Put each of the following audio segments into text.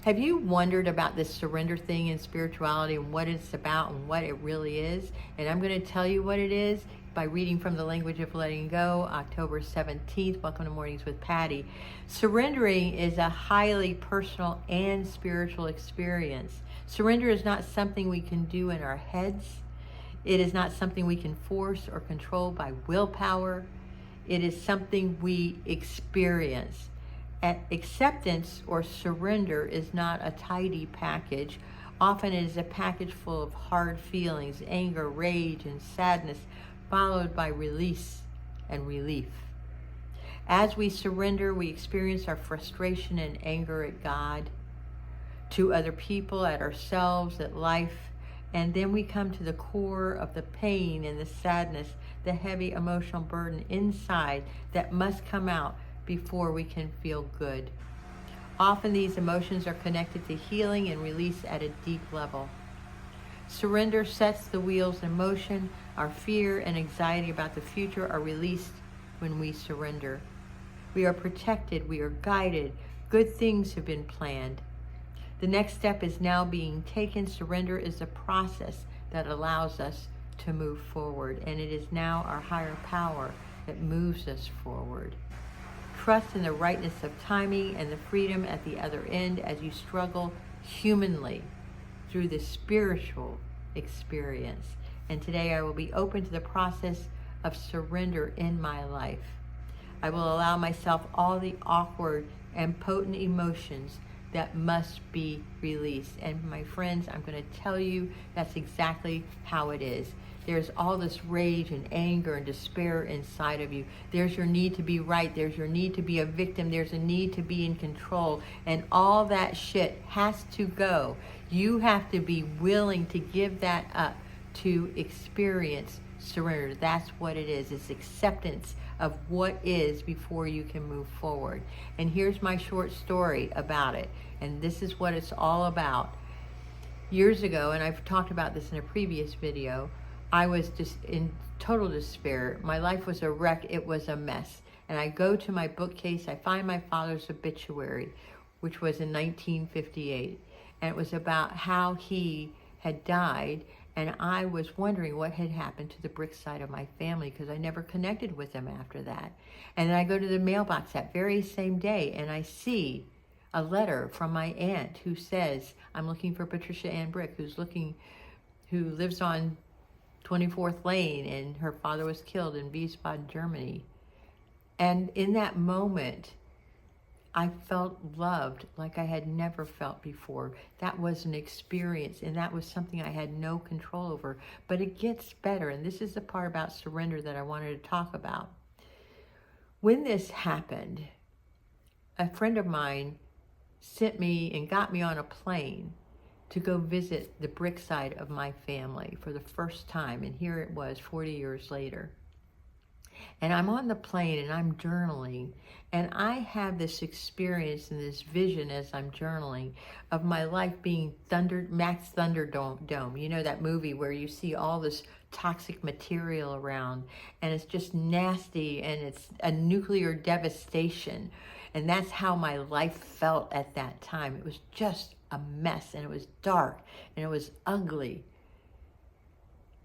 Have you wondered about this surrender thing in spirituality and what it's about and what it really is? And I'm going to tell you what it is by reading from The Language of Letting Go, October 17th. Welcome to Mornings with Patty. Surrendering is a highly personal and spiritual experience. Surrender is not something we can do in our heads. It is not something we can force or control by willpower. It is something we experience. Acceptance or surrender is not a tidy package. Often it is a package full of hard feelings, anger, rage, and sadness, followed by release and relief. As we surrender, we experience our frustration and anger at God, to other people, at ourselves, at life, and then we come to the core of the pain and the sadness, the heavy emotional burden inside that must come out before we can feel good. Often these emotions are connected to healing and release at a deep level. Surrender sets the wheels in motion. Our fear and anxiety about the future are released when we surrender. We are protected, we are guided, good things have been planned. The next step is now being taken. Surrender is a process that allows us to move forward, and it is now our higher power that moves us forward. Trust in the rightness of timing and the freedom at the other end as you struggle humanly through the spiritual experience. And today I will be open to the process of surrender in my life. I will allow myself all the awkward and potent emotions that must be released. And my friends, I'm going to tell you that's exactly how it is. There's all this rage and anger and despair inside of you. There's your need to be right. There's your need to be a victim. There's a need to be in control. And all that shit has to go. You have to be willing to give that up to experience surrender. That's what it is. It's acceptance of what is before you can move forward. And here's my short story about it. And this is what it's all about. Years ago, and I've talked about this in a previous video, I was just in total despair. My life was a wreck. It was a mess. And I go to my bookcase. I find my father's obituary, which was in 1958. And it was about how he had died. And I was wondering what had happened to the brick side of my family because I never connected with them after that. And then I go to the mailbox that very same day and I see a letter from my aunt who says, I'm looking for Patricia Ann Brick, who lives on 24th Lane, and her father was killed in Wiesbaden, Germany. And in that moment, I felt loved like I had never felt before. That was an experience, and that was something I had no control over. But it gets better, and this is the part about surrender that I wanted to talk about. When this happened, a friend of mine sent me and got me on a plane to go visit the brick side of my family for the first time. And here it was 40 years later. And I'm on the plane and I'm journaling. And I have this experience and this vision as I'm journaling of my life being Max Thunderdome. You know that movie where you see all this toxic material around and it's just nasty and it's a nuclear devastation. And that's how my life felt at that time. It was just a mess and it was dark and it was ugly.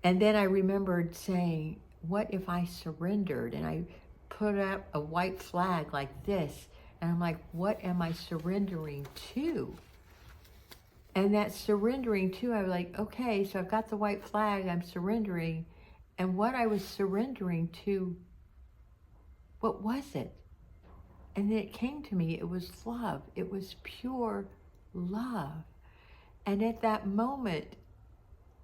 And then I remembered saying, what if I surrendered? And I put up a white flag like this. And I'm like, what am I surrendering to? And that surrendering to, I was like, okay, so I've got the white flag, I'm surrendering. And what I was surrendering to, what was it? And then it came to me, it was love. It was pure love. And at that moment,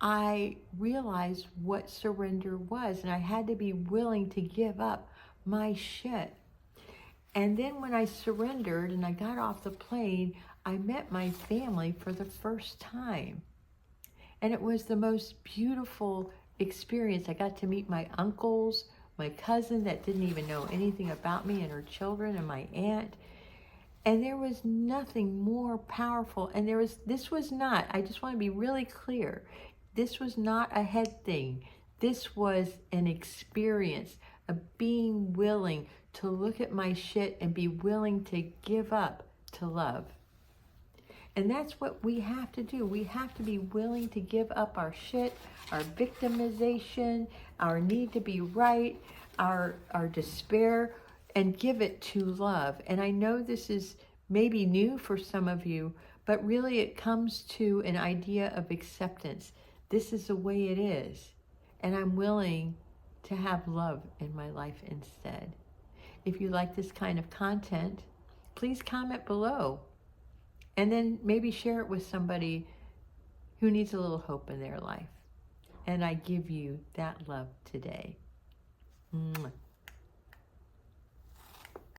I realized what surrender was, and I had to be willing to give up my shit. And then when I surrendered and I got off the plane, I met my family for the first time. And it was the most beautiful experience. I got to meet my uncles, my cousin that didn't even know anything about me, and her children, and my aunt. And there was nothing more powerful. And this was not, I just want to be really clear, this was not a head thing. This was an experience of being willing to look at my shit and be willing to give up to love. And that's what we have to do. We have to be willing to give up our shit, our victimization, our need to be right, our despair, and give it to love. And I know this is maybe new for some of you, but really it comes to an idea of acceptance. This is the way it is. And I'm willing to have love in my life instead. If you like this kind of content, please comment below. And then maybe share it with somebody who needs a little hope in their life. And I give you that love today. Mwah.